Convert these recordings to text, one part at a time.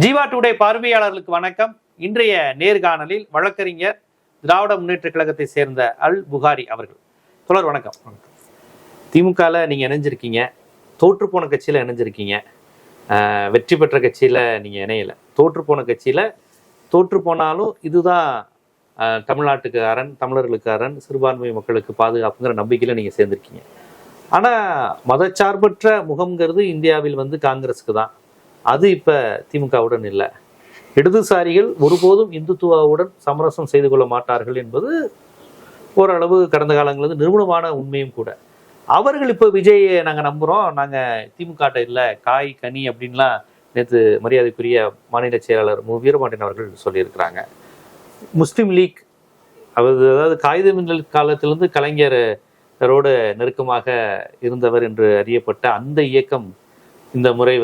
Jeeva today பார்வையாளர்களுக்கு வணக்கம். இன்றைய நேர்காணலில் வழக்கறிஞர் திராவிட முன்னேற்ற கழகத்தை சேர்ந்த அல் புகாரி அவர்கள். தொடர் வணக்கம். திமுகவில் நீங்கள் இணைஞ்சிருக்கீங்க, தோற்று போன கட்சியில் இணைஞ்சிருக்கீங்க, வெற்றி பெற்ற கட்சியில் நீங்கள் இணையலை. தோற்று போன கட்சியில் தோற்று போனாலும் இதுதான் தமிழ்நாட்டுக்கு அரண், தமிழர்களுக்கு அரண், சிறுபான்மை மக்களுக்கு பாதுகாப்புங்கிற நம்பிக்கையில் நீங்கள் சேர்ந்துருக்கீங்க. ஆனால் மதச்சார்பற்ற முகம்ங்கிறது இந்தியாவில் காங்கிரஸுக்கு தான். அது இப்போ திமுகவுடன் இல்லை. இடதுசாரிகள் ஒருபோதும் இந்துத்துவாவுடன் சமரசம் செய்து கொள்ள மாட்டார்கள் என்பது ஓரளவு கடந்த காலங்களது நிறுவனமான உண்மையும் கூட. அவர்கள் இப்போ விஜயை நாங்கள் நம்புகிறோம், நாங்கள் திமுக இல்லை, காய் கனி அப்படின்லாம் நேற்று மரியாதைக்குரிய மாநில செயலாளர் மு வீரபாண்டியன் அவர்கள் சொல்லியிருக்கிறாங்க. முஸ்லீம் லீக் அதாவது காகிதமின்னல் காலத்திலிருந்து கலைஞரோடு நெருக்கமாக இருந்தவர் என்று அறியப்பட்ட அந்த இயக்கம் இந்த முறை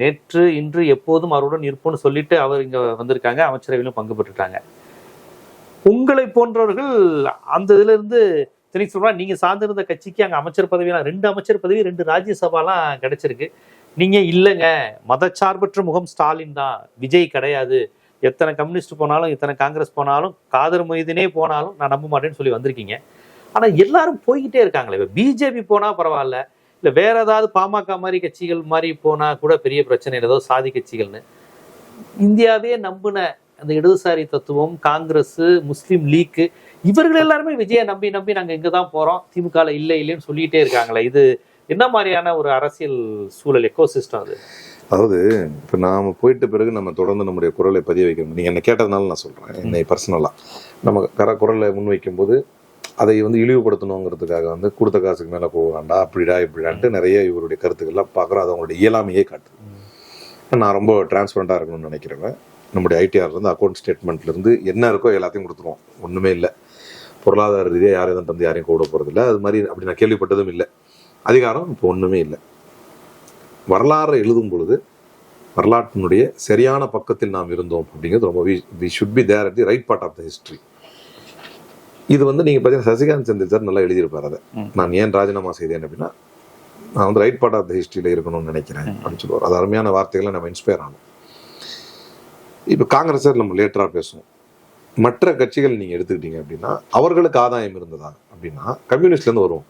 நேற்று இன்று எப்போதும் அவருடன் இருப்போம்னு சொல்லிட்டு அவர் இங்க வந்திருக்காங்க, அமைச்சரவையிலும் பங்கு பெற்றுட்டாங்க. உங்களை போன்றவர்கள் அந்த இதுல இருந்து சொல்றா, நீங்க சார்ந்திருந்த கட்சிக்கு அங்க அமைச்சர் பதவியெல்லாம் 2 அமைச்சர் பதவி 2 ராஜ்யசபாலாம் கிடைச்சிருக்கு. நீங்க இல்லைங்க, மதச்சார்பற்ற முகம் ஸ்டாலின் தான், விஜய் கிடையாது, எத்தனை கம்யூனிஸ்ட் போனாலும் எத்தனை காங்கிரஸ் போனாலும் காதர் மொய்தீனே போனாலும் நான் நம்ப மாட்டேன்னு சொல்லி வந்திருக்கீங்க. ஆனா எல்லாரும் போய்கிட்டே இருக்காங்களே. இப்ப பிஜேபி போனா பரவாயில்ல, இல்லை வேற ஏதாவது பாமக மாதிரி கட்சிகள் மாதிரி போனால் கூட பெரிய பிரச்சனை, ஏதோ சாதி கட்சிகள்னு. இந்தியாவே நம்பின அந்த இடதுசாரி தத்துவம், காங்கிரஸ், முஸ்லீம் லீக்கு, இவர்கள் எல்லாருமே விஜயை நம்பி நம்பி நாங்கள் இங்கே தான் போகிறோம், திமுகவில் இல்லை இல்லைன்னு சொல்லிகிட்டே இருக்காங்களே. இது என்ன மாதிரியான ஒரு அரசியல் சூழல், எக்கோசிஸ்டம் அது? அதாவது இப்போ நாம் போயிட்ட பிறகு நம்ம தொடர்ந்து நம்முடைய குரலை பதிய வைக்கணும். நீங்கள் என்னை கேட்டதுனால நான் சொல்கிறேன். என்னை பர்சனலாக நம்ம குரலை முன்வைக்கும்போது அதை இழிவுபடுத்தணுங்கிறதுக்காக கொடுத்த காசுக்கு மேலே போவாண்டா அப்படிடா இப்படிடான்ட்டு நிறைய இவருடைய கருத்துக்கள்லாம் பார்க்குறோம். அது அவங்களுடைய இயலாமையே காட்டுது. நான் ரொம்ப டிரான்ஸ்பரண்டாக இருக்கணும்னு நினைக்கிறவன். நம்முடைய ஐடிஆர்லேருந்து அக்கௌண்ட் ஸ்டேட்மெண்ட்லேருந்து என்ன இருக்கோ எல்லாத்தையும் கொடுத்துருவோம். ஒன்றுமே இல்லை, பொருளாதார ரீதியாக யாரையும் தான் தந்து யாரையும் கூட போகிறது இல்லை. அது மாதிரி அப்படி நான் கேள்விப்பட்டதும் இல்லை. அதிகாரம் இப்போ ஒன்றுமே இல்லை. வரலாறு எழுதும் பொழுது வரலாற்றினுடைய சரியான பக்கத்தில் நாம் இருந்தோம் அப்படிங்கிறது ரொம்ப we should be there at the right part of the history. இது நீங்கள் பார்த்தீங்கன்னா சசிகாந்த் செந்தில் சார் நல்லா எழுதியிருப்பார். அதை நான் ஏன் ராஜினாமா செய்தேன் அப்படின்னா, நான் ரைட் பார்ட் ஆஃப் த ஹிஸ்ட்ரியில் இருக்கணும்னு நினைக்கிறேன் அப்படின்னு சொல்லுவார். அது அருமையான வார்த்தைகளை நம்ம இன்ஸ்பயர் ஆகும். இப்போ காங்கிரஸ் நம்ம லேட்டராக பேசுவோம். மற்ற கட்சிகள் நீங்கள் எடுத்துக்கிட்டீங்க அப்படின்னா அவர்களுக்கு ஆதாயம் இருந்ததா அப்படின்னா கம்யூனிஸ்ட்லேருந்து வருவோம்.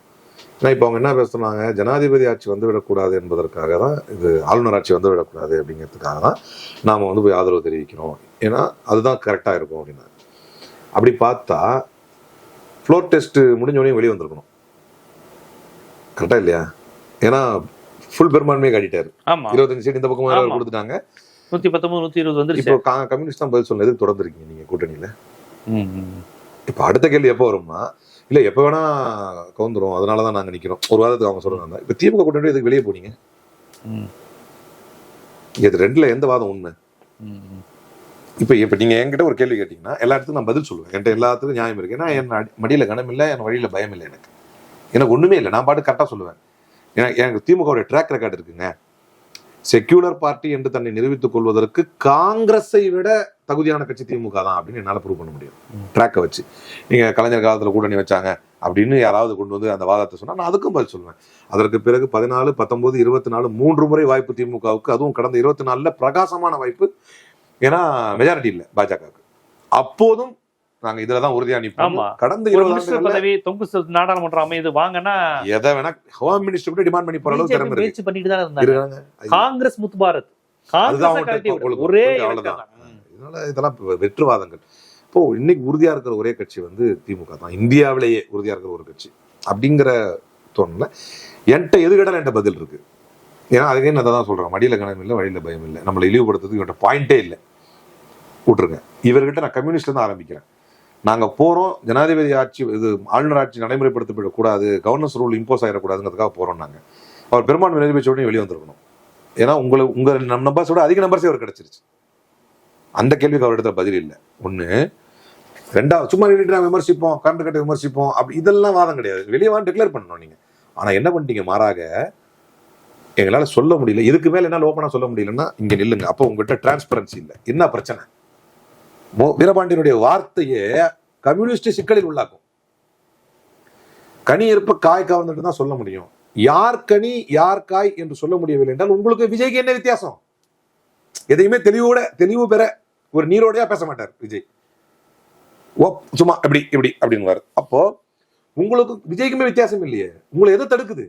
ஏன்னா இப்போ அவங்க என்ன பேசுனாங்க, ஜனாதிபதி ஆட்சி வந்துவிடக்கூடாது என்பதற்காக தான், இது ஆளுநர் ஆட்சி வந்துவிடக்கூடாது அப்படிங்கிறதுக்காக தான் நாம் போய் ஆதரவு தெரிவிக்கிறோம், ஏன்னா அதுதான் கரெக்டாக இருக்கும் அப்படின்னா. அப்படி பார்த்தா ஃப்ளோர் டெஸ்ட் முடிஞ்சோடனே வெளியே வந்திருக்கணும், கரெக்டா இல்லையா? ஏன்னா ஃபுல் பெரும்பான்மையை காட்டிட்டாரு. 25 சீட் இந்த பக்கம் கொடுத்துட்டாங்க. 119 120 வந்து இப்போ கம்யூனிஸ்ட் தான் பதில் சொல்லணும். எதுக்கு தொடர்ந்து இருக்கீங்க நீங்க கூட்டணியில? இப்போ அடுத்த கேள்வி எப்போ வரும்னா, இல்லை எப்போ வேணா கவுந்துரும், அதனால தான் நாங்கள் நிற்கிறோம் ஒரு வாரத்துக்கு அவங்க சொல்றாங்க. இப்போ திமுக கூட்டணி எதுக்கு வெளியே போனீங்க? இது ரெண்டுல எந்த வாதம் உண்மை? இப்போ நீங்கள் என்கிட்ட ஒரு கேள்வி கேட்டிங்கன்னா எல்லா இடத்துக்கும் நான் பதில் சொல்லுவேன். என்கிட்ட எல்லாத்துக்கும் நியாயம் இருக்கு. ஏன்னா என் மடியில் கனம் இல்லை, என் வழியில் பயம் இல்லை. எனக்கு ஒன்றுமே இல்லை, நான் பாட்டு கரெக்டாக சொல்லுவேன். ஏன்னா எனக்கு திமுகவுடைய ட்ராக் ரெக்கார்டு இருக்குங்க. செக்யூலர் பார்ட்டி என்று தன்னை நிரூபித்துக் கொள்வதற்கு காங்கிரஸை விட தகுதியான கட்சி திமுக தான் அப்படின்னு என்னால் ப்ரூவ் பண்ண முடியும். ட்ராக்கை வச்சு நீங்கள் கலைஞர் காலத்தில் கூட்டணி வச்சாங்க அப்படின்னு யாராவது கொண்டு வந்து அந்த வாதத்தை சொன்னால் நான் அதுக்கும் பதில் சொல்லுவேன். அதற்கு பிறகு 14, 19, 24 3 முறை வாய்ப்பு திமுகவுக்கு. அதுவும் கடந்த 24 பிரகாசமான வாய்ப்பு. ஏன்னா மெஜாரிட்டி இல்லை பாஜகவுக்கு. அப்போதும் நாங்க இதுலதான் உறுதியா நிற்போம். கடந்த 20 பதவி தொங்கு நாடாளுமன்றம் அமைது வாங்கன்னா எதை வேணா ஹோம் மினிஸ்டர் கூட டிமாண்ட் பண்ணி போற அளவுக்கு திறமை முயற்சி பண்ணிட்டு தான் இருந்தாங்க. காங்கிரஸ் முத்து பாரத் ஒரே இதனால இதெல்லாம் வெற்றுவாதங்கள். இப்போ இன்னைக்கு உறுதியா இருக்கிற ஒரே கட்சி திமுக தான், இந்தியாவிலேயே உறுதியா இருக்கிற ஒரு கட்சி அப்படிங்கிற தோணல. என்கிட்ட எது கேட்டாலும் என்கிட்ட பதில் இருக்கு. ஏன்னா அதுக்கே நான் தான் சொல்றேன், மடியில கனம் இல்லை, வழியில பயம் இல்லை. நம்மளை இழிவுபடுத்துறதுக்கு இவன்ட்ட பாயிண்டே இல்லை. விட்டுருங்க. இவர்கிட்ட நான் கம்யூனிஸ்ட்ல தான் ஆரம்பிக்கிறேன். நாங்க போறோம், ஜனாதிபதி ஆட்சி இது ஆளுநர் ஆட்சி நடைமுறைப்படுத்தப்படக்கூடாது, கவர்னன்ஸ் ரூல் இம்போஸ் ஆகிடக்கூடாதுங்கிறதுக்காக போறோம். நாங்க அவர் பெரும்பான்மை நிரூபிச்ச உடனே வெளியே வந்திருக்கணும். ஏன்னா உங்க நம்பர்ஸோட அதிக நம்பர்ஸே அவர் கிடைச்சிருச்சு. அந்த கேள்விக்கு அவர் இடத்துல பதில் இல்லை. ஒண்ணு. ரெண்டாவது, சும்மா விமர்சிப்போம், கரண்ட் கட்ட விமர்சிப்போம், அப்படி இதெல்லாம் வாதம் கிடையாது. வெளியே வாங்க டிக்ளேர் பண்ணணும் நீங்க. ஆனா என்ன பண்ணிட்டீங்க, மாறாக எங்களால சொல்ல முடியல, இதுக்கு மேல என்ன ஓப்பனா சொல்ல முடியலன்னா இங்க நில்லுங்க. அப்போ உங்ககிட்ட டிரான்ஸ்பரன்சி இல்லை. என்ன பிரச்சனை? வீரபாண்டியனுடைய வார்த்தையே கம்யூனிஸ்ட் சிக்கலில் உள்ளாக்கும். கனி இருப்ப காய் கவர்ந்துட்டு தான் சொல்ல முடியும். யார் கனி யார் காய் என்று சொல்ல முடியவில்லை என்றால் உங்களுக்கு விஜய்க்கு என்ன வித்தியாசம்? எதையுமே தெளிவு பெற ஒரு நீரோடையா பேச மாட்டார் விஜய். சும்மா இப்படி இப்படி அப்படின்னு. அப்போ உங்களுக்கு விஜய்க்குமே வித்தியாசம் இல்லையே. உங்களை எதை தடுக்குது?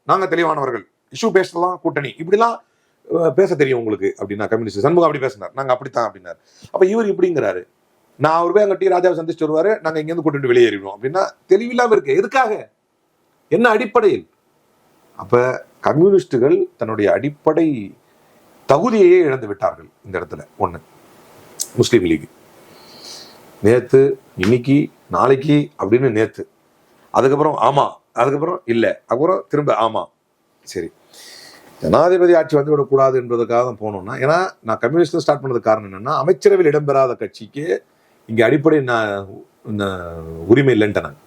நாங்க தெளிவானவர்கள், இஷ்யூ பேசலாம், கூட்டணி இப்படிலாம் பேச தெரியும் உங்களுக்கு அப்படின்னா. கம்யூனிஸ்ட் சண்முகம் அப்படி பேசினார், நாங்க அப்படித்தான் அப்படின்னாரு. அப்ப இவர் இப்படிங்கிறாரு, நான் அவர் போய் அங்க டி ராஜாவை சந்திச்சுட்டு வருவாரு, நாங்க இங்க இருந்து கூட்டிட்டு வெளியேறிடுவோம் அப்படின்னா தெளிவில்லாம இருக்கு. எதுக்காக? என்ன அடிப்படையில்? அப்ப கம்யூனிஸ்டுகள் தன்னுடைய அடிப்படை தகுதியையே இழந்து விட்டார்கள் இந்த இடத்துல. ஒண்ணு முஸ்லீம் லீக் நேத்து, இன்னைக்கு, நாளைக்கு அப்படின்னு நேத்து, அதுக்கப்புறம் ஆமா, அதுக்கப்புறம் இல்ல, அப்புறம் திரும்ப ஆமா. சரி, ஜனாதிபதி ஆட்சி வந்து விடக்கூடாது என்பதற்காக தான் போனோம்னா, ஏன்னா நான் கம்யூனிஸ்ட் ஸ்டார்ட் பண்ணதுக்கு காரணம் என்னன்னா, அமைச்சரவையில் இடம்பெறாத கட்சிக்கு இங்க அடிப்படை உரிமை இல்லைன்ட்டு. நான்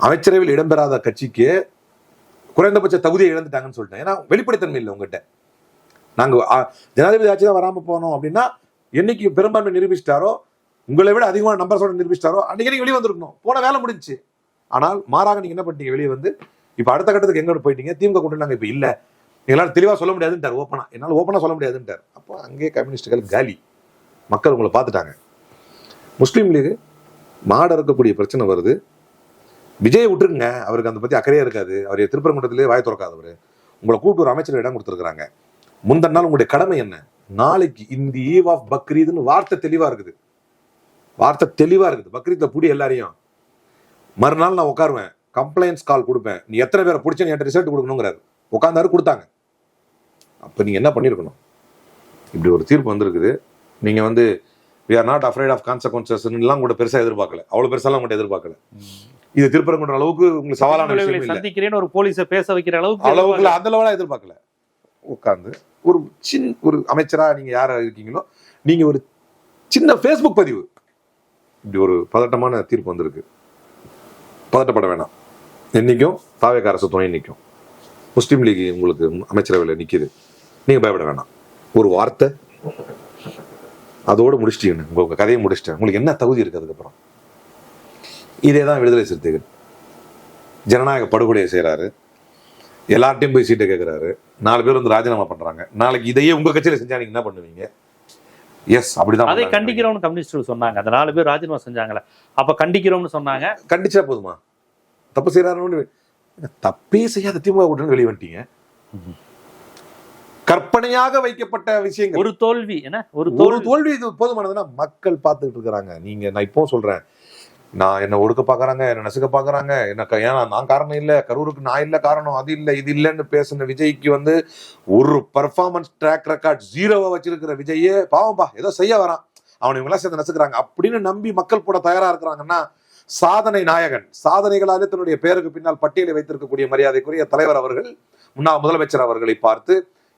அமைச்சரவையில் இடம்பெறாத கட்சிக்கு குறைந்தபட்ச தகுதியை இழந்துட்டாங்கன்னு சொல்லிட்டேன். ஏன்னா வெளிப்படைத்தன்மை இல்லை உங்ககிட்ட. நாங்க ஜனாதிபதி ஆட்சி தான் வராம போனோம் அப்படின்னா, என்னைக்கு பெரும்பான்மை நிரூபிச்சிட்டாரோ, உங்களை விட அதிகமான நம்பர்ஸோட நிரூபிச்சிட்டாரோ அன்னைக்கு நீங்க வெளியே வந்திருக்கணும். போன வேலை முடிஞ்சு. ஆனால் மாறாக நீங்க என்ன பண்ணிட்டீங்க? வெளியே வந்து இப்ப அடுத்த கட்டத்துக்கு எங்க போயிட்டீங்க? திமுக கூட்டணி நாங்க இப்ப இல்ல, எங்களால் தெளிவா சொல்ல முடியாதுன்ட்டார். என்னால் ஓப்பனா சொல்ல முடியாதுன்ட்டார். அப்போ அங்கே கம்யூனிஸ்டுகள் காலி. மக்கள் உங்களை பார்த்துட்டாங்க. முஸ்லீம் லீக் மாடு இருக்கக்கூடிய பிரச்சனை வருது. விஜயை விட்டுருங்க, அவருக்கு அந்த பத்தி அக்கறையா இருக்காது. அவர் திருப்பரங்குன்றத்திலே வாய் திறக்காதவர். உங்களை கூட்டு ஒரு அமைச்சர் இடம் கொடுத்துருக்காங்க. முந்தின நாள் உங்களுடைய கடமை என்ன? நாளைக்கு இந்த ஈவ் ஆஃப் பக்ரீத்னு வார்த்தை தெளிவா இருக்குது. பக்ரீத்ல புடி எல்லாரையும். மறுநாள் நான் உட்காருவேன், கம்ப்ளைண்ட்ஸ் கால் கொடுப்பேன், நீ எத்தனை பேரை பிடிச்ச என்கிட்ட ரிசல்ட் கொடுக்கணுங்கிறாரு. உட்கார்ந்தாரு, கொடுத்தாங்க. அப்ப நீங்க என்ன பண்ணிருக்கணும்? இப்படி ஒரு தீர்ப்பு வந்திருக்குது. நீங்க வந்து we are not afraid of consequences எல்லாம் கூட பெருசா எதிர்பார்க்கல. அவ்வளவு பெருசாலாம் கூட எதிர்பார்க்கல. இது திருப்பரங்குன்ற அளவுக்கு உங்களுக்கு சவாலான விஷயம் இல்ல. சந்திக்கிறேன் ஒரு போலீஸை பேச வைக்கிற அளவுக்கு அந்த லெவலா எதிர்பார்க்கல. உட்கார்ந்து ஒரு அமைச்சரா நீங்க யாரா இருக்கீங்களோ, நீங்க ஒரு சின்ன ஃபேஸ்புக் பதிவு, இப்படி ஒரு பதட்டமான தீர்ப்பு வந்திருக்கு. பதட்டப்பட வேணாம். என்னைக்கும் தாவேக அரசு துணை நிற்கும். முஸ்லீம் லீக் உங்களுக்கு அமைச்சரவையில் நிக்குது, நீங்க பயப்பட வேணாம். ஒரு வார்த்தை அதோடு முடிச்சிட்டீங்க. உங்க கதையை முடிச்சிட்டேன். உங்களுக்கு என்ன தகுதி இருக்கு அதுக்கப்புறம்? இதேதான் விடுதலை சிறுத்தைகள். ஜனநாயக படுகொலையை செய்யறாரு, எல்லார்ட்டையும் போய் சீட்டை கேட்கிறாரு, 4 பேர் வந்து ராஜினாமா பண்றாங்க. நாளைக்கு இதையே உங்க கட்சியில செஞ்சா நீங்க என்ன பண்ணுவீங்க? எஸ், அப்படிதான். அதை கண்டிக்கிறோம்னு கம்யூனிஸ்ட் சொன்னாங்க. அந்த 4 பேர் ராஜினாமா செஞ்சாங்களே, அப்ப கண்டிக்கிறோம்னு சொன்னாங்க. கண்டிச்சா போதுமா? தப்பு செய்யறாரு, தப்பே செய்யாத திமுக கூட்டணி வெளியே வந்துட்டீங்க. கற்பனையாக வைக்கப்பட்ட விஷயங்கள். ஒரு தோல்வி இது போதுமானதுன்னா மக்கள் பார்த்துட்டு இருக்கிறாங்க. நான் இப்போ சொல்றேன், நான் என்ன ஒடுக்க பாக்குறாங்க, என்ன நசுக்க பாக்குறாங்க, ஏன்னா நான் காரணம் இல்ல, கரூருக்கு நான் இல்ல காரணம், அது இல்ல இது இல்லன்னு பேசுன விஜய்க்கு வந்து ஒரு பர்ஃபார்மன்ஸ் ட்ராக் ரெக்கார்ட் 0 வச்சிருக்கிற விஜயே பாவம்பா ஏதோ செய்ய வரான், அவனை இவங்களாம் சேர்ந்து நசுக்கிறாங்க அப்படின்னு நம்பி மக்கள் போட தயாரா இருக்கிறாங்கன்னா, சாதனை நாயகன், சாதனைகளாலே தன்னுடைய பெயருக்கு பின்னால் பட்டியலை வைத்திருக்கக்கூடிய மரியாதைக்குரிய தலைவர் அவர்கள், முன்னாள் முதலமைச்சர் அவர்களை பார்த்து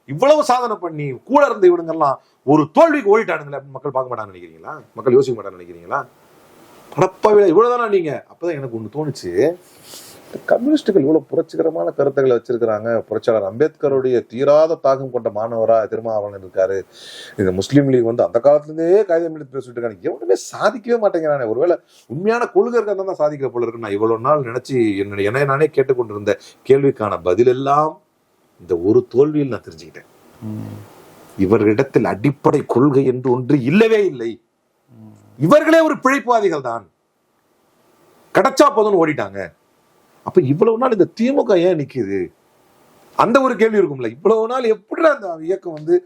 இவ்வளவு சாதனை பண்ணி கூட இருந்த இவனுங்கெல்லாம் ஒரு தோல்விக்கு ஓடிட்டானுங்களே அப்படின்னு மக்கள் பார்க்க மாட்டான்னு நினைக்கிறீங்களா? மக்கள் யோசிக்க மாட்டான்னு நினைக்கிறீங்களா? படப்பாவில இவ்வளவுதானா நீங்க? அப்பதான் எனக்கு ஒண்ணு தோணுச்சு, கம்யூனிஸ்டுகள் இவ்வளவு புரட்சிகரமான கருத்துக்களை வச்சிருக்கிறாங்க. புரட்சியாளர் அம்பேத்கருடைய தீராத தாகம் கொண்ட மாணவரா திருமாவளவன் இருக்காரு. இந்த முஸ்லீம் லீக் வந்து அந்த காலத்துல இருந்தே காகிதம் எடுத்து பேசிட்டு இருக்காங்க. எவனுமே சாதிக்கவே மாட்டேங்கிறானே. ஒருவேளை உண்மையான கொள்கை இருக்கிறதா தான் சாதிக்கிற போல இருக்கு. நான் இவ்வளவு நாள் நினைச்சு என்னை நானே கேட்டுக்கொண்டிருந்த கேள்விக்கான பதில் எல்லாம் இந்த ஒரு தோல்வியில் நான் தெரிஞ்சுக்கிட்டேன். இவர்களிடத்தில் அடிப்படை கொள்கை என்று ஒன்று இல்லவே இல்லை. இவர்களே ஒரு பிழைப்புவாதிகள் தான். கிடைச்சா போதும்னு ஓடிட்டாங்க. அப்ப இவ்வளவு நாள் இந்த திமுக ஏன் நிக்குது? அந்த ஒரு கேள்வி இருக்கும்ல. இவ்வளவு நாள் எப்படி அந்த இயக்கம் வந்து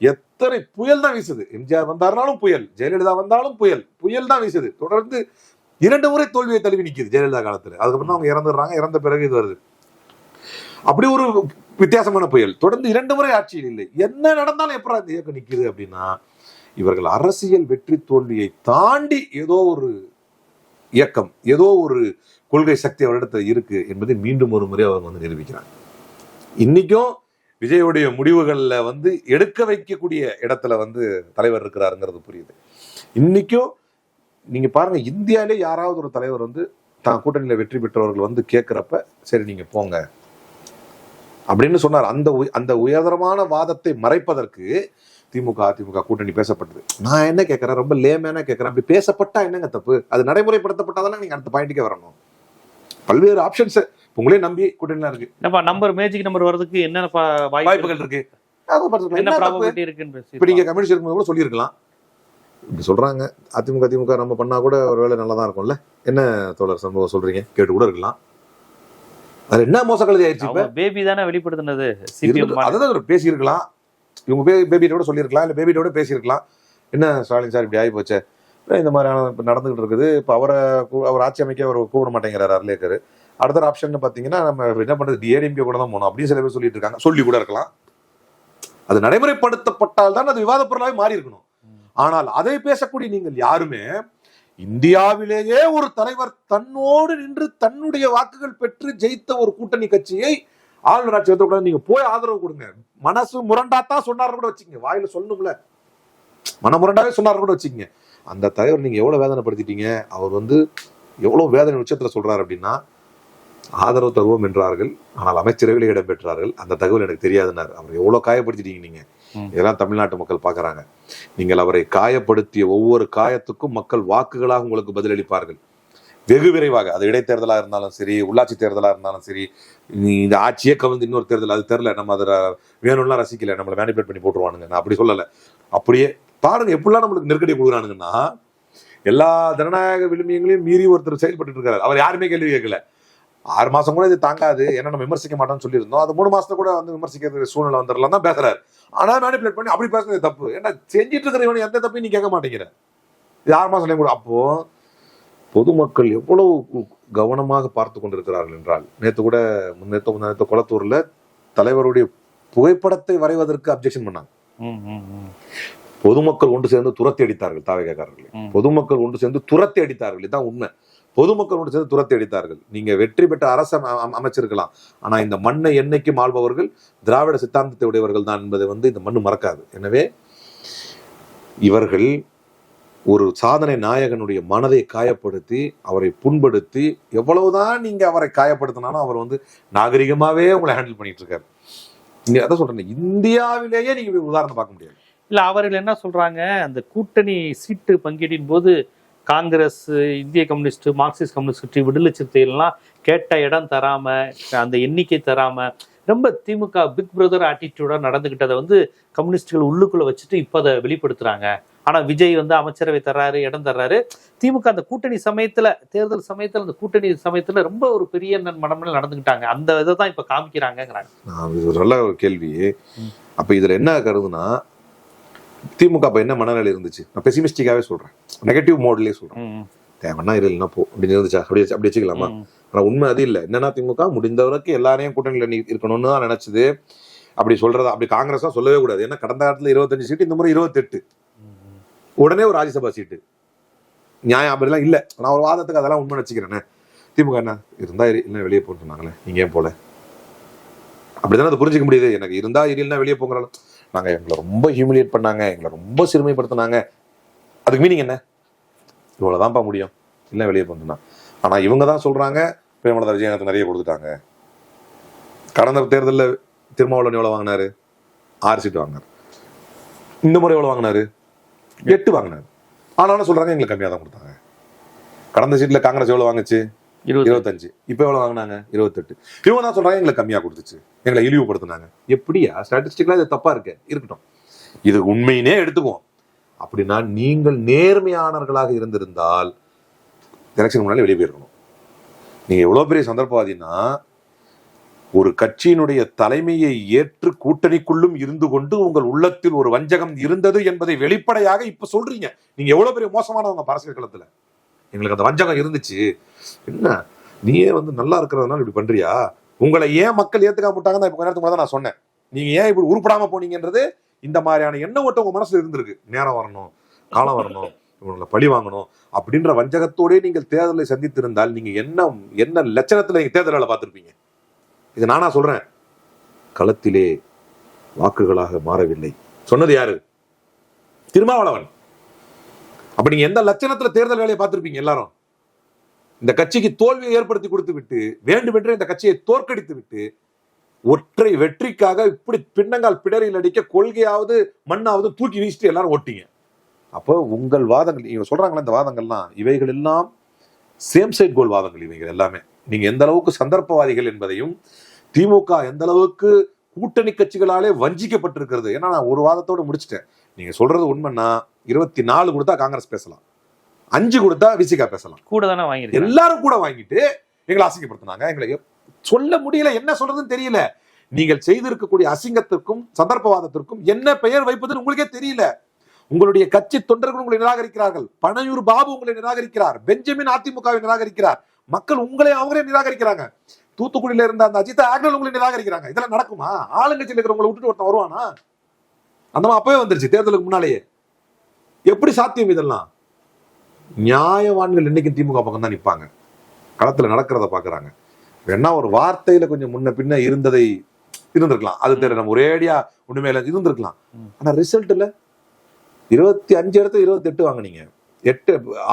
எத்தனை புயல் தான் வீசுது. எம்ஜிஆர் வந்தாருனாலும் புயல், ஜெயலலிதா வந்தாலும் புயல் தான் வீசுது. தொடர்ந்து 2 முறை தோல்வியை தழுவி நிக்குது ஜெயலலிதா காலத்துல. அதுக்கப்புறம் தான் அவங்க இறந்துடுறாங்க. இறந்த பிறகு இது வருது. அப்படி ஒரு வித்தியாசமான புயல். தொடர்ந்து 2 முறை ஆட்சியில் இல்லை. என்ன நடந்தாலும் எப்பறம் இந்த இயக்கம் நிக்குது அப்படின்னா, இவர்கள் அரசியல் வெற்றி தோல்வியை தாண்டி ஏதோ ஒரு இயக்கம், ஏதோ ஒரு கொள்கை சக்தி அவரிடத்துல இருக்கு என்பதை மீண்டும் ஒரு முறை அவங்க வந்து நிரூபிக்கிறாங்க. இன்னைக்கும் விஜயுடைய முடிவுகள்ல வந்து எடுக்க வைக்கக்கூடிய இடத்துல வந்து தலைவர் இருக்கிறாருங்கிறது புரியுது. இன்னைக்கும் நீங்க பாருங்க, இந்தியாவிலே யாராவது ஒரு தலைவர் வந்து தான் கூட்டணியில வெற்றி பெற்றவர்கள் வந்து கேட்கிறப்ப சரி நீங்க போங்க அப்படின்னு சொன்னார். அந்த உயர்தரமான வாதத்தை மறைப்பதற்கு திமுக அதிமுக கூட்டணி பேசப்பட்டது. நான் என்ன கேட்கறேன், ரொம்ப லேமேனா கேட்கறேன், அப்படி பேசப்பட்டா என்னங்க தப்பு? அது நடைமுறைப்படுத்தப்பட்டாதானே நீங்க அடுத்த பாயிண்ட்டுக்கே வரணும். பல்வேறு ஆப்ஷன்ஸ் உங்களே நம்பி கூட்டணிலாம் இருக்கு. மேஜிக் நம்பர் வர்றதுக்கு என்னென்ன வாய்ப்புகள் இருக்கு? என்ன ப்ராபபிலிட்டி இருக்குன்னு இப்ப நீங்க கம்யூனிஸ்ட் இருக்கும்போது கூட சொல்லியிருக்கலாம். இப்படி சொல்றாங்க அதிமுக நம்ம பண்ணா கூட ஒரு வேலை நல்லா தான் இருக்கும்ல. என்ன தோழர் சம்பவம் சொல்றீங்க? கேட்டு கூட இருக்கலாம். அது என்ன மோசக்கழுதி ஆயிடுச்சு. இப்ப பேபி தானே வெளிப்படுத்தினது. அதான் பேசியிருக்கலாம். இவங்க பேபியோட கூட சொல்லியிருக்கலாம், இல்ல பேபியோட பேசியிருக்கலாம். என்ன ஸ்டாலின் சார் இப்படி ஆகி போச்சே, இந்த மாதிரியான நடந்துகிட்டு இருக்குது. இப்ப அவர் ஆட்சி அமைக்க அவர் கூப்பிட மாட்டேங்கிறாரு அர்லேக்கர். அடுத்த ஆப்ஷன் பாத்தீங்கன்னா நம்ம என்ன பண்றது, ஏடிஎம்கே கூட தான் போனோம் அப்படின்னு சில பேர் சொல்லிட்டு இருக்காங்க. சொல்லி கூட இருக்கலாம். அது நடைமுறைப்படுத்தப்பட்டால் தான் அது விவாத பொருளாவே மாறி இருக்கணும். ஆனால் அதை பேசக்கூடிய நீங்கள் யாருமே இந்தியாவிலேயே ஒரு தலைவர் தன்னோடு நின்று தன்னுடைய வாக்குகள் பெற்று ஜெயித்த ஒரு கூட்டணி கட்சியை ஆளுநர் ஆட்சி வைக்கக்கூடாது, நீங்க போய் ஆதரவு கொடுங்க. மனசு முரண்டாத்தான் சொன்னார் கூட வச்சுக்கங்க, வாயில சொல்லணும்ல, மனமுரண்டாவே சொன்னார் கூட வச்சுக்கங்க. அந்த தலைவர் நீங்க எவ்வளவு வேதனைப்படுத்திட்டீங்க. அவர் எவ்வளவு வேதனை உச்சத்துல சொல்றாரு அப்படின்னா, ஆதரவு தருவோம் என்றார்கள், ஆனால் அமைச்சரவையில் இடம் பெற்றார்கள். அந்த தகவல் எனக்கு தெரியாதுன்னாரு. அவர் எவ்வளவு காயப்படுத்திட்டீங்க நீங்க. இதெல்லாம் தமிழ்நாட்டு மக்கள் பாக்குறாங்க. நீங்கள் அவரை காயப்படுத்திய ஒவ்வொரு காயத்துக்கும் மக்கள் வாக்குகளாக உங்களுக்கு பதிலளிப்பார்கள் வெகு விரைவாக. அது இடைத்தேர்தலா இருந்தாலும் சரி, உள்ளாட்சி தேர்தலா இருந்தாலும் சரி, இந்த ஆட்சியே கவிழ்ந்து இன்னொரு தேர்தல் அது தெரியல, நம்ம அதை வேணும்லாம் ரசிக்கல, நம்மளை மேனிபுலேட் பண்ணி போட்டுருவானுங்க. நான் அப்படி சொல்லலை. அப்படியே பாருங்க எப்படிலாம் நம்மளுக்கு நெருக்கடி கொடுக்குறானுங்கன்னா, எல்லா ஜனநாயக விழுமியங்களையும் மீறி ஒருத்தர் செயல்பட்டு இருக்காரு. அவர் யாருமே கேள்வி கேட்கல. 6 மாசம் கூட இது தாங்காது, ஏன்னா நம்ம விமர்சிக்க மாட்டோம்னு சொல்லியிருந்தோம். அது 3 மாசத்துல கூட விமர்சிக்கிற சூழ்நிலை வந்துடலாம் தான் பேசுறாரு. ஆனா மேனிபுலேட் பண்ணி அப்படி பேசுறது தப்பு. ஏன்னா செஞ்சிட்டு இருக்கிறவன் எந்த தப்பையும் நீ கேட்க மாட்டேங்கிற. இது 6 மாசம் கூட. அப்போ பொதுமக்கள் எவ்வளவு கவனமாக பார்த்து கொண்டிருக்கிறார்கள் என்றால், முன்னேற்ற கொளத்தூர்ல தலைவருடைய புகைப்படத்தை வரைவதற்கு அப்ஜெக்ஷன் பண்ணாங்க. பொதுமக்கள் ஒன்று சேர்ந்து துரத்தி அடித்தார்கள் தாவேகாரர்களை. பொதுமக்கள் ஒன்று சேர்ந்து துரத்தி அடித்தார்கள். இதுதான் உண்மை. பொதுமக்கள் ஒன்று சேர்ந்து துரத்தி அடித்தார்கள். நீங்க வெற்றி பெற்ற அரசு அமைச்சிருக்கலாம், ஆனா இந்த மண்ணை என்னைக்கும் ஆள்பவர்கள் திராவிட சித்தாந்தத்தை உடையவர்கள் தான் என்பதை இந்த மண்ணு மறக்காது. எனவே இவர்கள் ஒரு சாதனை நாயகனுடைய மனதை காயப்படுத்தி, அவரை புண்படுத்தி, எவ்வளவுதான் நீங்க அவரை காயப்படுத்தினாலும் அவர் நாகரிகமாவே உங்களை ஹேண்டில் பண்ணிட்டு இருக்காரு. நீங்க அதான் சொல்றேன், இந்தியாவிலேயே நீங்க உதாரணம் பார்க்க முடியாது. இல்ல அவர்கள் என்ன சொல்றாங்க, அந்த கூட்டணி சீட்டு பங்கீட்டின் போது காங்கிரஸ், இந்திய கம்யூனிஸ்ட், மார்க்சிஸ்ட் கம்யூனிஸ்ட் கட்சி, விடுதலை சிறுத்தைகள்லாம் கேட்ட இடம் தராம, அந்த எண்ணிக்கை தராம, ரொம்ப திமுக பிக் பிரதர் ஆட்டிடியூடா நடந்துகிட்டதை கம்யூனிஸ்டுகள் உள்ளுக்குள்ள வச்சுட்டு இப்ப அதை வெளிப்படுத்துறாங்க. ஆனா விஜய் அமைச்சரவை தர்றாரு, இடம் தர்றாரு. திமுக அந்த கூட்டணி சமயத்துல, தேர்தல் சமயத்துல, அந்த கூட்டணி சமயத்துல ரொம்ப ஒரு பெரிய மனமில் நடந்துகிட்டாங்க. அந்த இதை தான் இப்ப காமிக்கிறாங்கிறாங்க. இது ஒரு நல்ல ஒரு கேள்வி. அப்ப இதுல என்ன கருதுனா, திமுக என்ன மனநிலை இருந்துச்சு? நான் பெசிமிஸ்டிக்காவே சொல்றேன், நெகட்டிவ் மோட்லயே சொல்றேன். தேவைன்னா இல்லைன்னா போ அப்படின்னு இருந்துச்சா? அப்படி வச்சுக்கலாமா? ஆனா உண்மை அது இல்லை. என்னன்னா திமுக முடிந்தவரைக்கும் எல்லாரையும் கூட்டணியில இருக்கணும்னு தான் நினைச்சது. அப்படி சொல்றதா? அப்படி காங்கிரஸ் தான் சொல்லவே கூடாது. ஏன்னா கடந்த காலத்துல 25 சீட்டு, இந்த முறை 28, உடனே ஒரு ராஜ்யசபா சீட்டு. நியாயம் அப்படிலாம் இல்லை. நான் ஒரு வாதத்துக்கு அதெல்லாம் உண்மை வச்சுக்கிறேன். திமுக என்ன இருந்தா இல்லை வெளியே போன்னு சொன்னாங்களே, நீங்க ஏன் போல? அப்படித்தானே அதை புரிஞ்சுக்க முடியுது. எனக்கு இருந்தா இல்லைன்னா வெளியே போங்கிறாலும், நாங்க எங்களை ரொம்ப ஹியூமிலியேட் பண்ணாங்க, எங்களை ரொம்ப சிறுமைப்படுத்தினாங்க, அதுக்கு மீனிங் என்ன? இவ்வளவுதான்ப்பா முடியும், இல்லை வெளியே போனா. ஆனா இவங்க தான் சொல்றாங்க பிரேமலதா விஜயகாந்த் நிறைய கொடுத்துட்டாங்க. கடந்த தேர்தலில் திருமாவளவன் எவ்வளவு வாங்கினாரு? 6 சீட்டு வாங்கினாரு. இந்த முறை எவ்வளவு வாங்கினாரு? 8 வாங்கினாரு. ஆனாலும் சொல்றாங்க எங்களுக்கு கம்மியா தான் கொடுத்தாங்க. கடந்த சீட்ல காங்கிரஸ் எவ்வளவு வாங்குச்சு? 25. இப்ப எவ்வளவு வாங்கினாங்க? 28. இவங்க தான் சொல்றாங்க எங்களுக்கு கம்மியா கொடுத்துச்சு, எங்களை இழிவுபடுத்தினாங்க. எப்படியா? ஸ்டாட்டிஸ்டிக்லாம் இது தப்பா இருக்கட்டும், இது உண்மையினே எடுத்துக்குவோம். அப்படின்னா நீங்கள் நேர்மையானவர்களாக இருந்திருந்தால் எலெக்ஷன் முன்னாடி வெளியே போயிருக்கணும். நீங்க எவ்வளவு பெரிய சந்தர்ப்பவாதினா, ஒரு கட்சியினுடைய தலைமையை ஏற்று கூட்டணிக்குள்ளும் இருந்து கொண்டு உங்கள் உள்ளத்தில் ஒரு வஞ்சகம் இருந்தது என்பதை வெளிப்படையாக இப்ப சொல்றீங்க. நீங்க எவ்வளவு பெரிய மோசமானவங்க அரசியல் களத்துல. எங்களுக்கு அந்த வஞ்சகம் இருந்துச்சு. என்ன நீயே நல்லா இருக்கிறதுனால இப்படி பண்றியா? உங்களை ஏன் மக்கள் ஏத்துக்காம போட்டாங்க? இப்ப கொஞ்ச நேரத்துக்கு தான் நான் சொன்னேன், நீங்க ஏன் இப்படி உருப்படாம போனீங்கன்றது இந்த மாதிரியான எண்ண ஓட்டம் உங்க மனசுல இருந்திருக்கு. நேரம் வரணும், காலம் வரணும், இவங்களை பழி வாங்கணும் அப்படின்ற வஞ்சகத்தோடய நீங்கள் தேர்தலை சந்தித்திருந்தால் நீங்க என்ன லட்சணத்துல நீங்க தேர்தலை பார்த்திருப்பீங்க. இது நானா சொல்றேன், களத்திலே வாக்குகளாக மாறவில்லை. சொன்னது யாரு? திருமாவளவன். அப்ப நீங்க எந்த லட்சணத்துல தேர்தல் வேலையை பார்த்திருப்பீங்க? எல்லாரும் இந்த கட்சிக்கு தோல்வியை ஏற்படுத்தி கொடுத்து விட்டு, வேண்டுமென்றே இந்த கட்சியை தோற்கடித்து விட்டு, ஒற்றை வெற்றிக்காக இப்படி பின்னங்கால் பிடரில் அடிக்க கொள்கையாவது மண்ணாவது தூக்கி வீசிட்டு எல்லாரும் ஓட்டிங்க. அப்போ உங்கள் வாதங்கள், இவங்க சொல்றாங்களா இந்த வாதங்கள்லாம், இவைகள் எல்லாம் சேம் சைட் கோல் வாதங்கள். இவைகள் எல்லாமே நீங்க எந்த அளவுக்கு சந்தர்ப்பவாதிகள் என்பதையும், திமுக எந்த அளவுக்கு கூட்டணி கட்சிகளாலே வஞ்சிக்கப்பட்டிருக்கிறது. ஏன்னா நான் ஒரு வாதத்தோட முடிச்சிட்டேன். நீங்க சொல்றது உண்மைன்னா 24 கொடுத்தா காங்கிரஸ் பேசலாம், 5 கொடுத்தா விசிகா பேசலாம், கூட தானே வாங்கி எல்லாரும் கூட வாங்கிட்டு எங்களை அசிங்கப்படுத்தினாங்க. எங்களை சொல்ல முடியல, என்ன சொல்றதுன்னு தெரியல. நீங்கள் செய்திருக்கக்கூடிய அசிங்கத்திற்கும் சந்தர்ப்பவாதத்திற்கும் என்ன பெயர் வைப்பதுன்னு உங்களுக்கே தெரியல. உங்களுடைய கட்சி தொண்டர்கள் உங்களை நிராகரிக்கிறார்கள். பனையூர் பாபு உங்களை நிராகரிக்கிறார், பெஞ்சமின் அதிமுகவை நிராகரிக்கிறார், மக்கள் உங்களை அவங்களே நிராகரிக்கிறாங்க. தூத்துக்குடியில இருந்த அந்த அஜித் ஆக்டர் உங்களை நிராகரிக்கிறாங்க. இதெல்லாம் நடக்குமா? ஆளுங்கட்சியில் இருக்கிறவங்களை விட்டுட்டு ஒருத்தன் வருவானா? அந்த அப்பவே வந்துருச்சு தேர்தலுக்கு முன்னாலேயே. எப்படி சாத்தியம் இதெல்லாம்? நியாயவான்கள் இன்னைக்கு திமுக பக்கம் தான் நிற்பாங்க, களத்துல நடக்கிறத பாக்குறாங்க. வேணா ஒரு வார்த்தையில கொஞ்சம் முன்ன பின்ன இருந்திருக்கலாம், அது தெரியல, நம்ம ஒரேடியா ஒண்ணுமே இருந்திருக்கலாம். ஆனா ரிசல்ட்ல 25 இடத்துல 28 வாங்கினீங்க,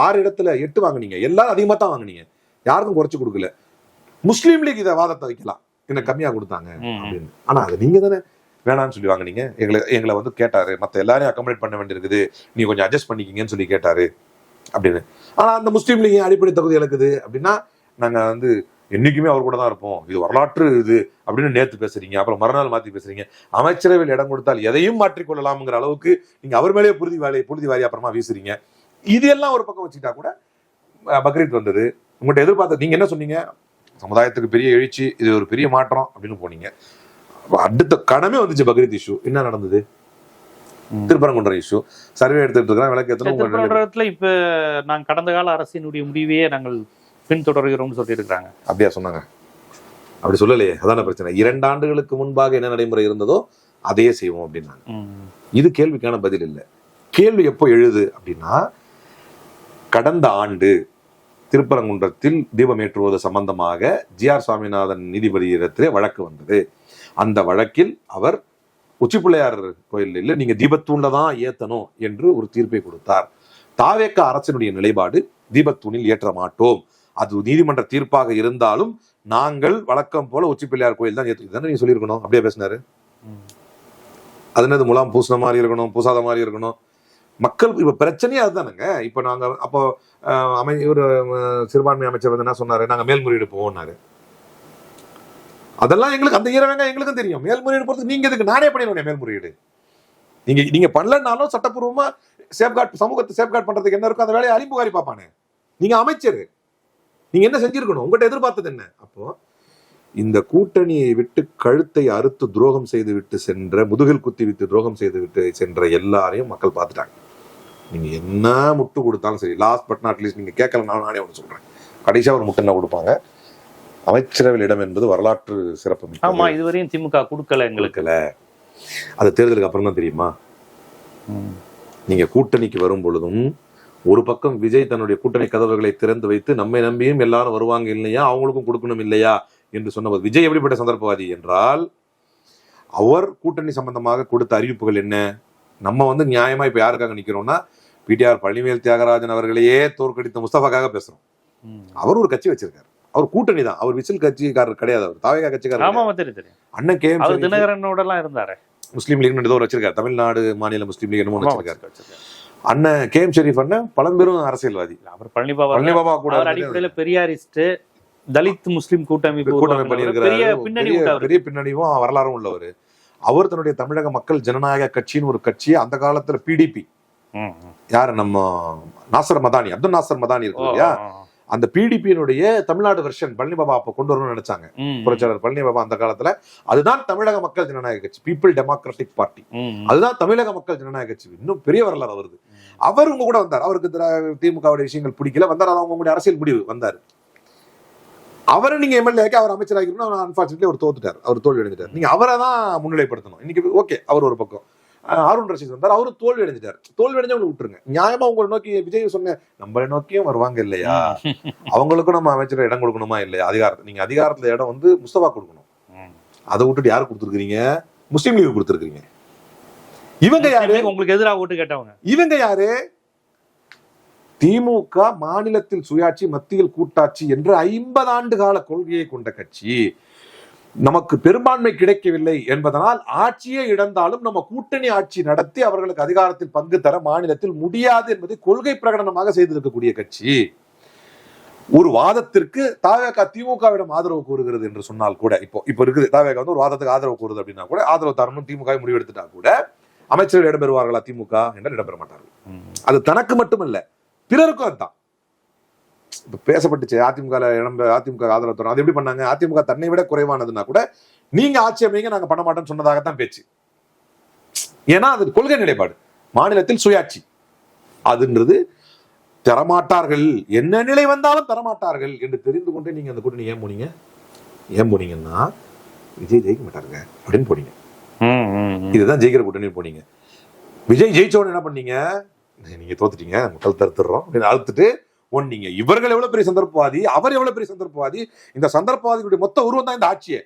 6 இடத்துல 8 வாங்கினீங்க, எல்லாரும் அதிகமா தான் வாங்கினீங்க, யாருக்கும் குறைச்சு கொடுக்கல. முஸ்லீம் லீக் இதை வாதத்தை வைக்கலாம், என்ன கம்மியா கொடுத்தாங்க அப்படின்னு. ஆனா அது நீங்க தானே வேணாம்னு சொல்லி வாங்கினீங்க. எங்களை வந்து கேட்டாரு, மத்த எல்லாரையும் அக்காமடேட் பண்ண வேண்டியிருக்குது, நீ கொஞ்சம் அட்ஜஸ்ட் பண்ணிக்கிங்கன்னு சொல்லி கேட்டாரு அப்படின்னு. ஆனா அந்த முஸ்லீம் லீக் அடிப்படை தகுதி இழக்குது அப்படின்னா நாங்க வந்து என்னைக்குமே அவர் கூட தான் இருப்போம், இது வரலாற்று இது அப்படின்னு நேத்து பேசுறீங்க, அப்புறம் மறுநாள் மாத்தி பேசுறீங்க. அமைச்சரவையில் இடம் கொடுத்தால் எதையும் மாற்றிக்கொள்ளலாம்ங்கிற அளவுக்கு நீங்க அவர் மேலேயே புழுதி வாரி அப்புறமா வீசுறீங்க. இது எல்லாம் ஒரு பக்கம் வச்சுக்கிட்டா கூட பக்ரீத் வந்தது, உங்கள்கிட்ட எதிர்பார்த்த நீங்க என்ன சொன்னீங்க, சமுதாயத்துக்கு பெரிய எழுச்சி, இது ஒரு பெரிய மாற்றம் அப்படின்னு போனீங்க. அடுத்த கடமே வந்துச்சு பக்ரீத் இஷ்யூ. என்ன நடந்தது? திருப்பரங்குன்றம் இஷ்யூ சர்வே எடுத்துட்டு இருக்கிறேன், விளக்கு எத்தனை இப்ப நாங்க கடந்த கால அரசினுடைய முடிவையே நாங்கள் பின்தொடர்கிறோம்னு சொல்லி இருக்காங்க. அப்படியா சொன்னாங்க? அப்படி சொல்லலையே, அதான பிரச்சனை. 2 ஆண்டுகளுக்கு முன்பாக என்ன நடைமுறை இருந்ததோ அதையே செய்வோம் அப்படின்னாங்க. இது கேள்விக்கான பதில் இல்லை. கேள்வி எப்போ எழுது அப்படின்னா, கடந்த ஆண்டு திருப்பரங்குன்றத்தில் தீபம் ஏற்றுவது சம்பந்தமாக ஜி.ஆர். சுவாமிநாதன் நீதிபதியிடத்திலே வழக்கு வந்தது. அந்த வழக்கில் அவர் உச்சிப்பிள்ளையார் கோயிலில் நீங்க தீபத்தூண்ல தான் ஏத்தணும் என்று ஒரு தீர்ப்பை கொடுத்தார். தாவேக அரசினுடைய நிலைப்பாடு தீபத்தூணில் ஏற்ற மாட்டோம், அது நீதிமன்ற தீர்ப்பாக இருந்தாலும் நாங்கள் வழக்கம் போல உச்சிப்பிள்ளையார் கோயில் தான் ஏற்றுதானே நீங்க சொல்லியிருக்கணும். அப்படியே பேசினாரு. அது என்னது, முலாம் பூசின மாதிரி இருக்கணும், பூசாத மாதிரி இருக்கணும். மக்கள் இப்ப பிரச்சனையே அதுதானுங்க. இப்ப நாங்க அப்போ ஒரு சிறுபான்மை அமைச்சர் வந்து என்ன சொன்னாரு, நாங்க மேல்முறையீடு போவோம்னாரு. அதெல்லாம் எங்களுக்கு அந்த ஈரவங்க எங்களுக்கும் தெரியும். மேல்முறையீடு போறது நீங்க எதுக்கு? நானே பண்ணிடுவேன் மேல்முறையீடு. நீங்க பண்ணலனாலும் சட்டப்பூர்வமா சேஃப்கார்ட், சமூகத்தை சேஃப்கார்ட் பண்றதுக்கு என்ன இருக்கும் அந்த வேலையை அலிம்புகாரி பாப்பானே. நீங்க அமைச்சர், நீங்க என்ன செஞ்சிருக்கணும்? உங்கள்கிட்ட எதிர்பார்த்தது என்ன? அப்போ இந்த கூட்டணியை விட்டு கழுத்தை அறுத்து துரோகம் செய்து விட்டு சென்ற, முதுகில் குத்தி விட்டு துரோகம் செய்து விட்டு சென்ற எல்லாரையும் மக்கள் பார்த்துட்டாங்க. நீங்க என்ன முட்டு கொடுத்தாலும் சரி, லாஸ்ட் பட் நாட் லீஸ்ட் நீங்க கேட்கலனாலும் நானே ஒன்று சொல்றேன், கடைசியா ஒரு முட்டு என்ன கொடுப்பாங்க, அமைச்சரவையில் இடம் என்பது வரலாற்று சிறப்பு. ஆமா, இதுவரையும் திமுக கொடுக்கல எங்களுக்கு. அது தேர்தலுக்கு அப்புறம் தான் தெரியுமா. நீங்க கூட்டணிக்கு வரும் பொழுதும் ஒரு பக்கம் விஜய் தன்னுடைய கூட்டணி கதவுகளை திறந்து வைத்து நம்மை நம்பியும் எல்லாரும் வருவாங்க இல்லையா, அவங்களுக்கும் கொடுக்கணும் இல்லையா என்று சொன்னபோது, விஜய் எப்படிப்பட்ட சந்தர்ப்பவாதி என்றால், அவர் கூட்டணி சம்பந்தமாக கொடுத்த அறிவிப்புகள் என்ன? நம்ம வந்து நியாயமா இப்ப யாருக்காக நிக்கிறோம்னா, பிடிஆர் பழனிவேல் தியாகராஜன் அவர்களையே தோற்கடித்த முஸ்தபாக்காக பேசுறோம். அவர் ஒரு கட்சி வச்சிருக்காரு, அவர் கூட்டணி தான், அவர் விசில் கட்சிக்காரர் கிடையாது, அவர் தாவேகா கட்சிக்காரர். அண்ணன் கே தினகரனோட எல்லாம் இருந்தாரு, முஸ்லீம் லீக் ஏதோ வச்சிருக்காரு, தமிழ்நாடு மாநில முஸ்லீம் லீக் என்னமோ வச்சிருக்காரு. அண்ணன் கே எம் ஷெரீப் அண்ணன் பழம்பெரும் அரசியல்வாதி. அவர் பழனிபாபா கூட அடிப்படையில பெரியாரிஸ்ட், தலித் முஸ்லிம் கூட்டமைப்பு பெரிய பின்னணியும் வரலாறும் உள்ளவர். அவர் தன்னுடைய தமிழக மக்கள் ஜனநாயக கட்சின்னு ஒரு கட்சியை அந்த காலத்துல பிடிபி, யாரு நம்ம நாசர் மதானி, அப்துல் நாசர் மதானி இருக்கு இல்லையா, அந்த பிடிபியினுடைய தமிழ்நாடு வெர்ஷன் பழனிபாபா அப்ப கொண்டு வரணும்னு நினைச்சாங்க புரட்சியாளர் பழனிபாபா அந்த காலத்துல. அதுதான் தமிழக மக்கள் ஜனநாயக கட்சி, பீப்புள் டெமோக்ராட்டிக் பார்ட்டி, அதுதான் தமிழக மக்கள் ஜனநாயக கட்சி. இன்னும் பெரிய வரலாறு வருது. அவர் உங்க கூட வந்தார், அவருக்கு திமுகவுடைய விஷயங்கள் பிடிக்கல, வந்தார், அவங்களுடைய அரசியல் முடிவு வந்தார். அவரை நீங்க எம்எல்ஏக்கு அவர் அமைச்சராக அன்பார்ச்சுனேட்லி அவர் தோத்துட்டார், அவர் தோல்வி அடைஞ்சிட்டார். நீங்க அவரை தான் முன்னிலைப்படுத்தணும். இன்னைக்கு ஓகே, அவர் ஒரு பக்கம், அருண் ரஷீத் வந்தார், அவரும் தோல்வி அடைஞ்சிட்டார். தோல்வி அடைஞ்சவங்க விட்டுருங்க, நியாயமா உங்களை நோக்கி விஜய் சொன்ன நம்மளை நோக்கியும் வருவாங்க இல்லையா, அவங்களுக்கும் நம்ம அமைச்சர் இடம் கொடுக்கணுமா இல்லையா? அதிகாரத்தை நீங்க அதிகாரத்துல இடம் வந்து முஸ்தபா கொடுக்கணும். அதை விட்டுட்டு யாரு கொடுத்துருக்கீங்க? முஸ்லீம் லீக் கொடுத்துருக்கீங்க. இவங்க யாரு? உங்களுக்கு எதிராக ஓட்டு கேட்டவங்க. இவங்க யாரு? திமுக மாநிலத்தில் சுயாட்சி, மத்தியில் கூட்டாட்சி என்ற 50 ஆண்டு கால கொள்கையை கொண்ட கட்சி. நமக்கு பெரும்பான்மை கிடைக்கவில்லை என்பதனால் ஆட்சியே இழந்தாலும் நம்ம கூட்டணி ஆட்சி நடத்தி அவர்களுக்கு அதிகாரத்தில் பங்கு தர மாநிலத்தில் முடியாது என்பதை கொள்கை பிரகடனமாக செய்திருக்கக்கூடிய கட்சி. ஒரு வாதத்திற்கு தாவேகா திமுகவிடம் ஆதரவு கூறுகிறது என்று சொன்னால் கூட இப்போ இருக்குது தாவேகா வந்து ஒரு வாதத்துக்கு ஆதரவு கூறுது அப்படின்னா கூட ஆதரவு தரணும் திமுக முடிவெடுத்துட்டா கூட அமைச்சர்கள் இடம்பெறுவார்களா திமுக என்றால் இடம்பெற மாட்டார்கள். அது தனக்கு மட்டுமல்ல பிறருக்கும் அதுதான். இப்ப பேசப்பட்டுச்சு அதிமுக ஆதரவு தரும். அது எப்படி பண்ணாங்க? அதிமுக தன்னை விட குறைவானதுன்னா கூட நீங்க ஆட்சி அமைங்க நாங்க பண்ண மாட்டோம்னு சொன்னதாகத்தான் பேச்சு. ஏன்னா அது கொள்கை நிலைப்பாடு, மாநிலத்தில் சுயாட்சி அதுன்றது தரமாட்டார்கள், என்ன நிலை வந்தாலும் தரமாட்டார்கள் என்று தெரிந்து கொண்டே நீங்க அந்த கூட்டணி ஏன் போனீங்கன்னா விஜய் ஜெயிக்க மாட்டாருங்க அப்படின்னு போனீங்க. இதுதான் ஜெயிக்கிற கூட்டணி போனீங்க. விஜய் ஜெயிச்சவன என்ன பண்ணீங்க? நீங்க தோத்துட்டீங்க, மக்கள் தடுத்துடுறோம் அப்படின்னு அழுத்துட்டு ஒன்னீங்க. இவர்கள் எவ்வளவு பெரிய சந்தர்ப்பவாதி, அவர் எவ்வளவு பெரிய சந்தர்ப்பவாதி, இந்த சந்தர்ப்பவாதிகளுடைய மொத்த உருவம் தான் இந்த ஆட்சியே.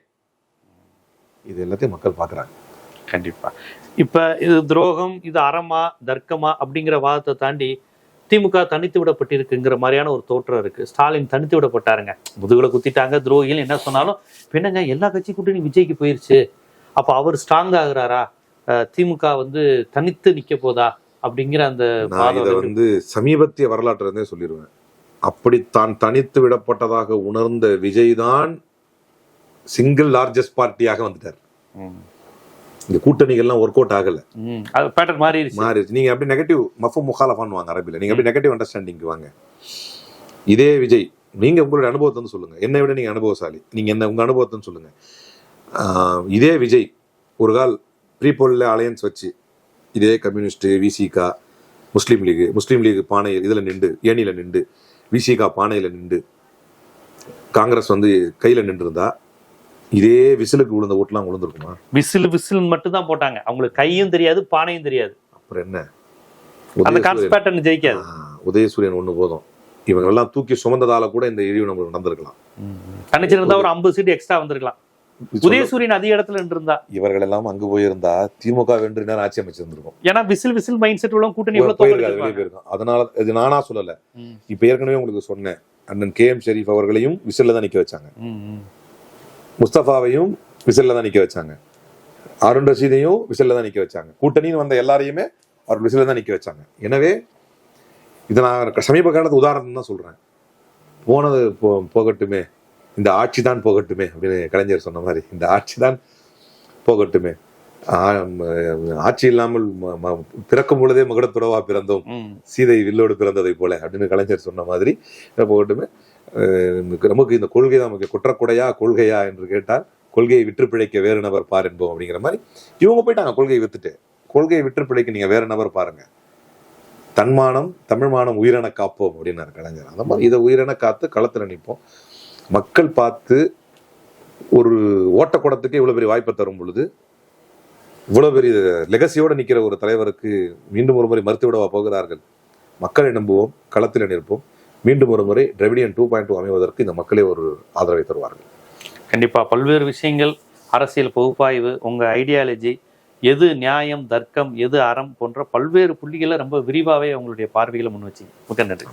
இது எல்லாத்தையும் மக்கள் பாக்குறாங்க. கண்டிப்பா. இப்ப இது துரோகம், இது அறமா தர்க்கமா அப்படிங்கிற வாதத்தை தாண்டி திமுக தனித்து விடப்பட்டிருக்குங்கிற மாதிரியான ஒரு தோற்றம் இருக்கு. ஸ்டாலின் தனித்து விடப்பட்டாருங்க, முதுகுல குத்திட்டாங்க, துரோகிகள் என்ன சொன்னாலும் பின்னங்க எல்லா கட்சி கூட்டணி விஜய்க்கு போயிருச்சு. அப்ப அவர் ஸ்ட்ராங் ஆகுறாரா, திமுக வந்து தனித்து நிக்க போதா அப்படிங்கிற அந்த வந்து சமீபத்திய வரலாற்று இருந்தே சொல்லிடுவேன். அப்படி தான் தனித்து விடப்பட்டதாக உணர்ந்த விஜய் தான் சிங்கிள் லார்ஜஸ்ட் பார்ட்டியாக வந்துட்டார். இந்த கூட்டணிகள்லாம் ஒர்க் அவுட் ஆகல, பேட்டர்ன் மாறிடுச்சு. நீங்க அப்படி நெகட்டிவ் மஃபும் முகாலஃபான்னு வாங்க அரபில, நீங்க அப்படி நெகட்டிவ் அண்டர்ஸ்டாண்டிங் வாங்க. இதே விஜய் நீங்க உங்களுடைய அனுபவத்தை சொல்லுங்க, என்னை விட நீங்க அனுபவசாலி, நீங்க என்ன உங்க அனுபவத்தை சொல்லுங்க. இதே விஜய் ஒரு கால் ப்ரீபோல்ல அலையன்ஸ் வச்சு இதே கம்யூனிஸ்ட், விசிகா, முஸ்லீம் லீக் பானையில் இதுல நின்று, ஏணியில நின்று, விசிகா பானையில நின்று, காங்கிரஸ் வந்து கையில நின்று இருந்தா இதே விசிலுக்கு விழுந்த ஓட்டுலாம் விழுந்திருக்குமா? விசில் மட்டும் தான் போட்டாங்க, அவங்களுக்கு கையும் தெரியாது பானையும் தெரியாது. அப்புறம் என்ன, அந்த கான்செப்ட் பேட்டர்ன் ஜெயிக்காது. உதயசூரியன் ஒண்ணு போதும், இவங்க எல்லாம் தூக்கி சுமந்ததால கூட இந்த இழிவு நமக்கு நடந்திருக்கலாம். தனிச்சிருந்தா ஒரு 50 சீட் எக்ஸ்ட்ரா வந்திருக்கலாம். உதயசூரியன் அதிக இடத்துல நின்றுருந்தா, இவர்கள் எல்லாம் அங்கு போயிருந்தா திமுக வென்று நேரம் ஆட்சி அமைச்சிருந்திருக்கும். ஏன்னா விசில் மைண்ட் செட் உள்ள கூட்டணி போயிருக்கும். அதனால இது நானா சொல்லல, இப்ப ஏற்கனவே உங்களுக்கு சொன்னேன், அண்ணன் KM ஷெரீப் அவர்களையும் விசில்ல தான் நிக்க வச்சாங்க, முஸ்தபாவையும் விசில்ல தான் நிக்க வச்சாங்க, அருண் ரஷீதையும் விசில்ல தான் நிக்க வச்சாங்க, கூட்டணின்னு வந்த எல்லாரையுமே அவர் விசில்ல தான் நிக்க வச்சாங்க. எனவே இதை நான் சமீப காலத்து உதாரணம் தான் சொல்றேன். போனது போகட்டுமே, இந்த ஆட்சி தான் போகட்டுமே அப்படின்னு கலைஞர் சொன்ன மாதிரி, இந்த ஆட்சி தான் போகட்டுமே, ஆட்சி இல்லாமல் பிறக்கும் பொழுதே மகுடத்துடவா பிறந்தோம், சீதை வில்லோடு பிறந்ததை போல அப்படின்னு கலைஞர் சொன்ன மாதிரி போகட்டுமே. நமக்கு இந்த கொள்கை தான் நமக்கு குற்றக்குடையா கொள்கையா என்று கேட்டால் கொள்கையை விற்று பிழைக்க வேறு நபர் பார் என்போம் அப்படிங்கிற மாதிரி இவங்க போயிட்டாங்க. கொள்கையை வித்துட்டு கொள்கையை விற்று பிழைக்க நீங்க வேற நபர் பாருங்க, தன்மானம் தமிழ்மானம் உயிரென காப்போம் அப்படின்னாரு கலைஞர். அந்த மாதிரி இதை உயிரென காத்து களத்துல நிற்போம். மக்கள் பார்த்து ஒரு ஓட்டக்குடத்துக்கு இவ்வளவு பெரிய வாய்ப்பை தரும் பொழுது, இவ்வளவு பெரிய லெகசியோட நிக்கிற ஒரு தலைவருக்கு மீண்டும் ஒரு முறை மறுத்து விடவா போகிறார்கள்? மக்களை நம்புவோம், களத்தில் நிற்போம். மீண்டும் ஒரு முறை டிராவிடியன் 2.2 அமைவதற்கு இந்த மக்களே ஒரு ஆதரவை தருவார்கள். கண்டிப்பா. பல்வேறு விஷயங்கள், அரசியல் பகுப்பாய்வு, உங்க ஐடியாலஜி, எது நியாயம் தர்க்கம் எது அறம் போன்ற பல்வேறு புள்ளிகளை ரொம்ப விரிவாகவே உங்களுடைய பார்வைகளை முன் வச்சிங்க. மிக நன்றி.